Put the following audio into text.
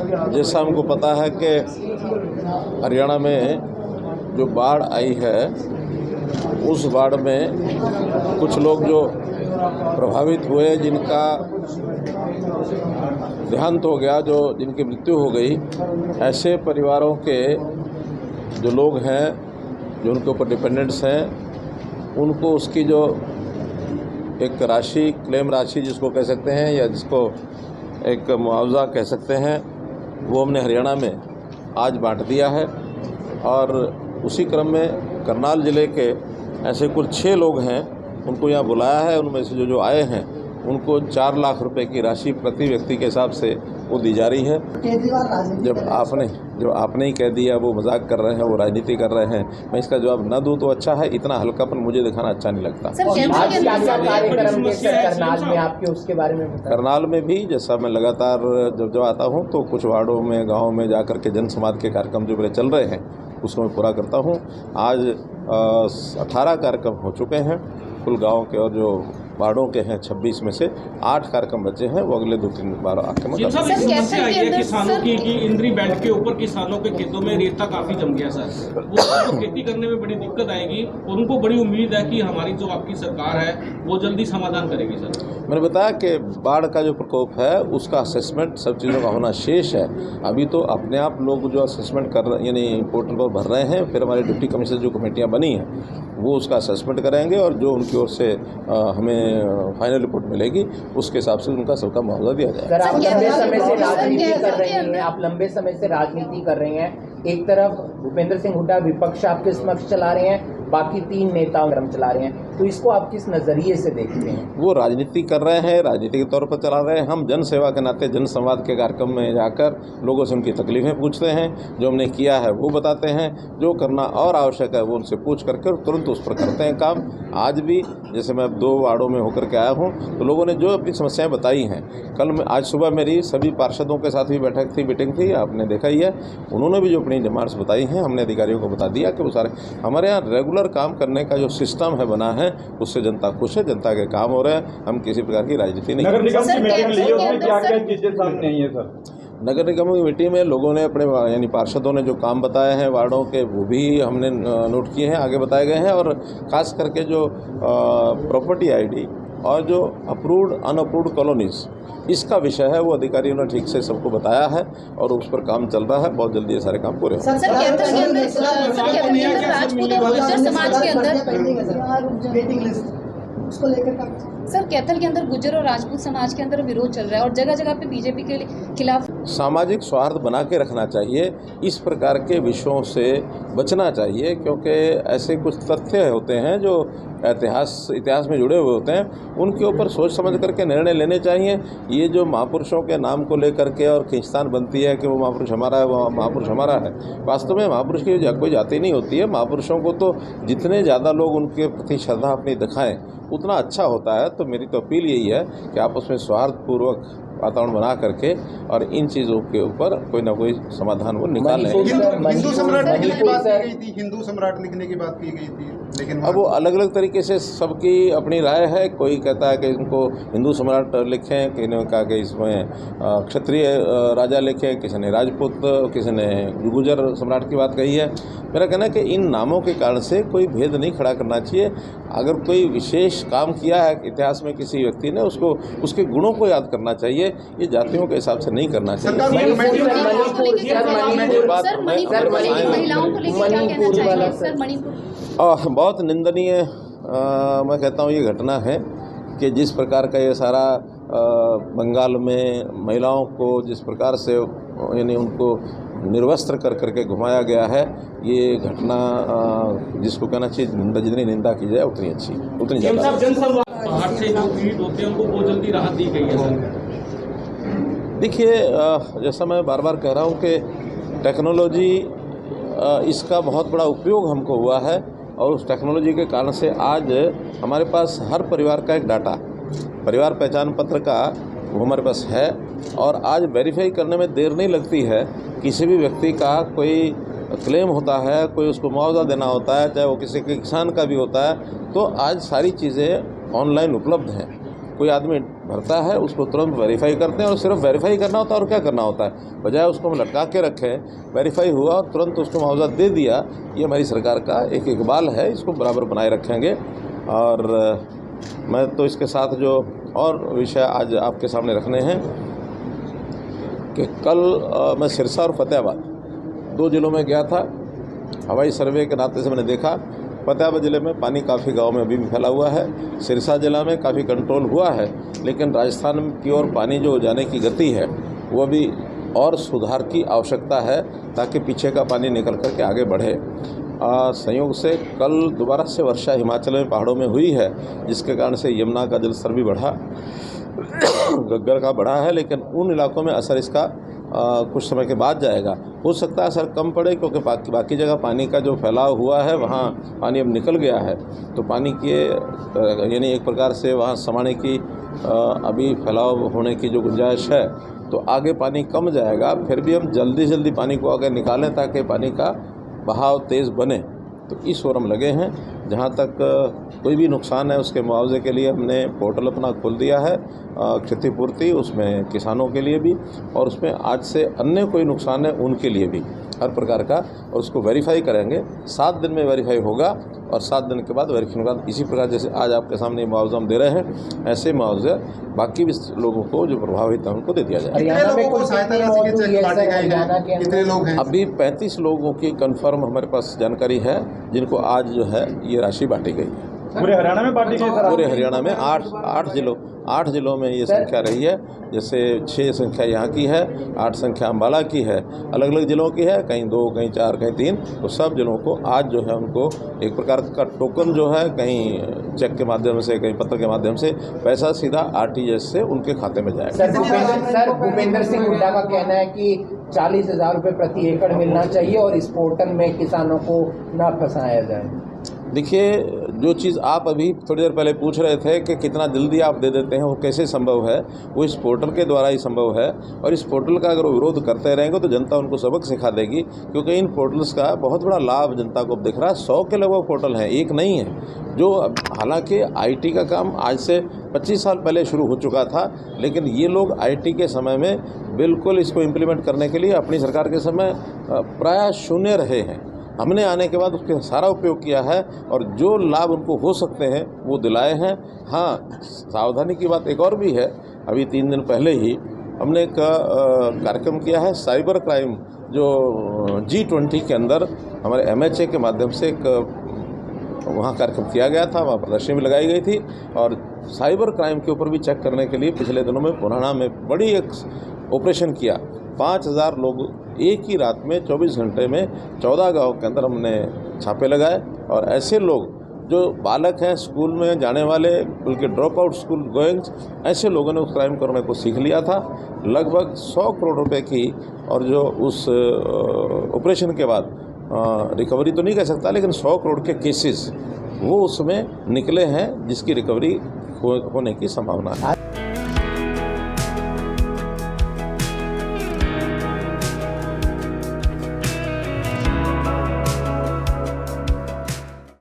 जैसा हमको पता है कि हरियाणा में जो बाढ़ आई है उस बाढ़ में कुछ लोग जो प्रभावित हुए, जिनका देहांत हो गया, जिनकी मृत्यु हो गई, ऐसे परिवारों के जो लोग हैं, जो उनके ऊपर डिपेंडेंट्स हैं, उनको उसकी जो एक राशि, क्लेम राशि जिसको कह सकते हैं या जिसको एक मुआवजा कह सकते हैं, वो हमने हरियाणा में आज बांट दिया है। और उसी क्रम में करनाल ज़िले के ऐसे कुल 6 लोग हैं, उनको यहाँ बुलाया है। उनमें से जो आए हैं उनको 4 लाख रुपए की राशि प्रति व्यक्ति के हिसाब से वो दी जा रही है। जब आपने ही कह दिया वो मजाक कर रहे हैं, वो राजनीति कर रहे हैं, मैं इसका जवाब न दूं तो अच्छा है। इतना हल्कापन मुझे दिखाना अच्छा नहीं लगता। करनाल में भी जैसा मैं लगातार जब आता हूं तो कुछ वार्डों में, गाँव में जाकर के जन संवाद के कार्यक्रम जो मेरे चल रहे हैं उसको मैं पूरा करता हूं। आज 18 कार्यक्रम हो चुके हैं कुल गाँव के, और जो वार्डों के हैं 26 में से 8 कार्यक्रम बचे हैं, वो अगले 2-3 बार आके मैं समस्या आई है किसानों की कि इंद्री बेल्ट के ऊपर किसानों के खेतों में रेता काफी जम गया सर। वो खेती करने में बड़ी दिक्कत आएगी और उनको बड़ी उम्मीद है कि हमारी जो आपकी सरकार है वो जल्दी समाधान करेगी सर। मैंने बताया कि बाढ़ का जो प्रकोप है उसका असेसमेंट सब चीज़ों का होना शेष है। अभी तो अपने आप लोग जो असेसमेंट कर रहे, यानी पोर्टल पर भर रहे हैं, फिर हमारे डिप्टी कमिश्नर जो कमेटियाँ बनी हैं वो उसका असेसमेंट करेंगे और जो उनकी ओर से हमें फाइनल रिपोर्ट मिलेगी उसके हिसाब से उनका सबका मुआवजा दिया जाएगा। सर, आप लंबे समय से राजनीति कर रही हैं, आप लंबे समय से राजनीति कर रही हैं। एक तरफ भूपेंद्र सिंह हुड्डा विपक्ष आपके समक्ष चला रहे हैं, बाकी 3 नेता क्रम चला रहे हैं, तो इसको आप किस नज़रिए से देखते हैं? वो राजनीति कर रहे हैं, राजनीति के तौर पर चला रहे हैं। हम जन सेवा के नाते जन संवाद के कार्यक्रम में जाकर लोगों से उनकी तकलीफें पूछते हैं, जो हमने किया है वो बताते हैं, जो करना और आवश्यक है वो उनसे पूछ करके तुरंत उस पर करते हैं काम। आज भी जैसे मैं 2 वार्डों में होकर के आया हूँ तो लोगों ने जो अपनी समस्याएं बताई हैं, आज सुबह मेरी सभी पार्षदों के साथ भी मीटिंग थी, आपने देखा ही है। उन्होंने भी जो अपनी डिमांड्स बताई हैं हमने अधिकारियों को बता दिया कि वो सारे हमारे यहाँ रेगुलर काम करने का जो सिस्टम है बना है, उससे जनता खुश है, जनता के काम हो रहे हैं। हम किसी प्रकार की राजनीति नहीं। नगर निगम की मीटिंग ली, उसमें क्या-क्या चीजें सामने आई है सर? नगर निगम की मीटिंग में लोगों ने अपने, यानी पार्षदों ने जो काम बताए हैं वार्डों के, वो भी हमने नोट किए हैं, आगे बताए गए हैं। और ख़ास करके जो प्रॉपर्टी आईडी और जो अप्रूव्ड अनअप्रूव्ड कॉलोनीज़, इसका विषय है, वो अधिकारियों ने ठीक से सबको बताया है और उस पर काम चल रहा है। बहुत जल्दी ये सारे काम पूरे होंगे। सर, कैथल के अंदर गुर्जर और राजपूत समाज के अंदर विरोध चल रहा है और जगह जगह पे बीजेपी के खिलाफ। सामाजिक सौहार्द बना के रखना चाहिए, इस प्रकार के विषयों से बचना चाहिए, क्योंकि ऐसे कुछ तथ्य होते हैं जो इतिहास में जुड़े हुए होते हैं, उनके ऊपर सोच समझ करके निर्णय लेने चाहिए। ये जो महापुरुषों के नाम को लेकर के और खींचतान बनती है कि वो महापुरुष हमारा है, वो महापुरुष हमारा है, वास्तव में महापुरुष की कोई जाति नहीं होती है। महापुरुषों को तो जितने ज़्यादा लोग उनके प्रति श्रद्धा अपनी दिखाएं उतना अच्छा होता है। तो मेरी तो अपील यही है कि आप उसमें सौहार्दपूर्वक वातावरण बना करके और इन चीज़ों के ऊपर कोई ना कोई समाधान वो निकालें। हिंदू सम्राट लिखने की बात की गई थी, हिंदू सम्राट लिखने की बात की गई थी, लेकिन अब वो अलग अलग तरीके से सबकी अपनी राय है। कोई कहता है कि इनको हिंदू सम्राट लिखें, किसी ने कहा कि इसमें क्षत्रिय राजा लिखें, किसी ने राजपूत, किसी ने गुर्जर सम्राट की बात कही है। मेरा कहना है कि इन नामों के कारण से कोई भेद नहीं खड़ा करना चाहिए। अगर कोई विशेष काम किया है इतिहास में किसी व्यक्ति ने, उसको उसके गुणों को याद करना चाहिए, ये जातियों के हिसाब से नहीं करना चाहिए। बहुत निंदनीय मैं कहता हूँ ये घटना है कि जिस प्रकार का ये सारा बंगाल में महिलाओं को जिस प्रकार से, यानी उनको निर्वस्त्र कर करके घुमाया गया है, ये घटना जिसको कहना चाहिए जितनी निंदा की जाए उतनी अच्छी, उतनी ज़्यादा। बाहर से जो पीड़ित होते हैं उनको बहुत जल्दी राहत दी गई है सर। देखिए, जैसा मैं बार बार कह रहा हूँ कि टेक्नोलॉजी, इसका बहुत बड़ा उपयोग हमको हुआ है और उस टेक्नोलॉजी के कारण से आज हमारे पास हर परिवार का एक डाटा, परिवार पहचान पत्र का, वो हमारे पास है। और आज वेरीफाई करने में देर नहीं लगती है। किसी भी व्यक्ति का कोई क्लेम होता है, कोई उसको मुआवजा देना होता है, चाहे वो किसी के किसान का भी होता है, तो आज सारी चीज़ें ऑनलाइन उपलब्ध हैं। कोई आदमी भरता है उसको तुरंत वेरीफाई करते हैं, और सिर्फ वेरीफाई करना होता है और क्या करना होता है, बजाय उसको हम लटका के रखें। वेरीफाई हुआ और तुरंत उसको मुआवजा दे दिया, ये हमारी सरकार का एक इकबाल है, इसको बराबर बनाए रखेंगे। और मैं तो इसके साथ जो और विषय आज आपके सामने रखने हैं कि कल मैं सिरसा और फतेहाबाद 2 जिलों में गया था। हवाई सर्वे के नाते से मैंने देखा फतेहाबाद ज़िले में पानी काफ़ी गांव में अभी भी फैला हुआ है, सिरसा जिला में काफ़ी कंट्रोल हुआ है, लेकिन राजस्थान की ओर पानी जो जाने की गति है वो अभी और सुधार की आवश्यकता है, ताकि पीछे का पानी निकल कर के आगे बढ़े। संयोग से कल दोबारा से वर्षा हिमाचल में पहाड़ों में हुई है, जिसके कारण से यमुना का जलस्तर भी बढ़ा, घग्गर का बढ़ा है, लेकिन उन इलाकों में असर इसका कुछ समय के बाद जाएगा। हो सकता है असर कम पड़े, क्योंकि बाकी जगह पानी का जो फैलाव हुआ है वहाँ पानी अब निकल गया है, तो पानी के यानी एक प्रकार से वहाँ समाने की अभी फैलाव होने की जो गुंजाइश है, तो आगे पानी कम जाएगा। फिर भी हम जल्दी पानी को आगे निकालें ताकि पानी का बहाव तेज़ बने, तो इस ओर हम लगे हैं। जहाँ तक कोई भी नुकसान है उसके मुआवजे के लिए हमने पोर्टल अपना खोल दिया है, क्षतिपूर्ति, उसमें किसानों के लिए भी, और उसमें आज से अन्य कोई नुकसान है उनके लिए भी, हर प्रकार का, और उसको वेरीफाई करेंगे। 7 दिन में वेरीफाई होगा, और 7 दिन के बाद वेरीफाई के बाद इसी प्रकार जैसे आज आपके सामने मुआवजा हम दे रहे हैं, ऐसे मुआवजे बाकी भी लोगों को जो प्रभावित हैं उनको दे दिया जाएगा। कितने लोग हैं? अभी 35 लोगों की कंफर्म हमारे पास जानकारी है, जिनको आज जो है ये राशि बांटी गई है। पूरे हरियाणा में बांटी गई सर? पूरे हरियाणा में 8 जिलों में ये संख्या रही है। जैसे 6 संख्या यहाँ की है, 8 संख्या अम्बाला की है, अलग अलग जिलों की है, कहीं 2, कहीं 4, कहीं 3, तो सब जिलों को आज जो है उनको एक प्रकार का टोकन जो है, कहीं चेक के माध्यम से, कहीं पत्र के माध्यम से पैसा सीधा RTGS से उनके खाते में जाएगा। सर भूपेंद्र सिंह हुड्डा का कहना है कि 40,000 रुपये प्रति एकड़ मिलना चाहिए और इस पोर्टल में किसानों को न फंसाया जाए। देखिए, जो चीज़ आप अभी थोड़ी देर पहले पूछ रहे थे कि कितना जल्दी आप दे देते हैं, वो कैसे संभव है, वो इस पोर्टल के द्वारा ही संभव है। और इस पोर्टल का अगर वो विरोध करते रहेंगे तो जनता उनको सबक सिखा देगी, क्योंकि इन पोर्टल्स का बहुत बड़ा लाभ जनता को दिख रहा है। 100 के लगभग पोर्टल हैं, एक नहीं है। जो हालांकि IT का काम आज से 25 साल पहले शुरू हो चुका था, लेकिन ये लोग IT के समय में बिल्कुल इसको इम्प्लीमेंट करने के लिए अपनी सरकार के समय प्रायः शून्य रहे हैं। हमने आने के बाद उसके सारा उपयोग किया है, और जो लाभ उनको हो सकते हैं वो दिलाए हैं। हाँ, सावधानी की बात एक और भी है। अभी 3 दिन पहले ही हमने एक कार्यक्रम किया है, साइबर क्राइम, जो G20 के अंदर हमारे MHA के माध्यम से एक वहाँ कार्यक्रम किया गया था, वहाँ प्रदर्शनी भी लगाई गई थी, और साइबर क्राइम के ऊपर भी चेक करने के लिए पिछले दिनों में पुराना में बड़ी एक ऑपरेशन किया। 5,000 लोग एक ही रात में 24 घंटे में 14 गांव के अंदर हमने छापे लगाए, और ऐसे लोग जो बालक हैं, स्कूल में जाने वाले, बल्कि ड्रॉप आउट स्कूल गोइंग्स, ऐसे लोगों ने उस क्राइम करने को सीख लिया था। लगभग 100 करोड़ रुपए की, और जो उस ऑपरेशन के बाद रिकवरी तो नहीं कह सकता, लेकिन 100 करोड़ के केसेस वो उसमें निकले हैं, जिसकी रिकवरी होने की संभावना है।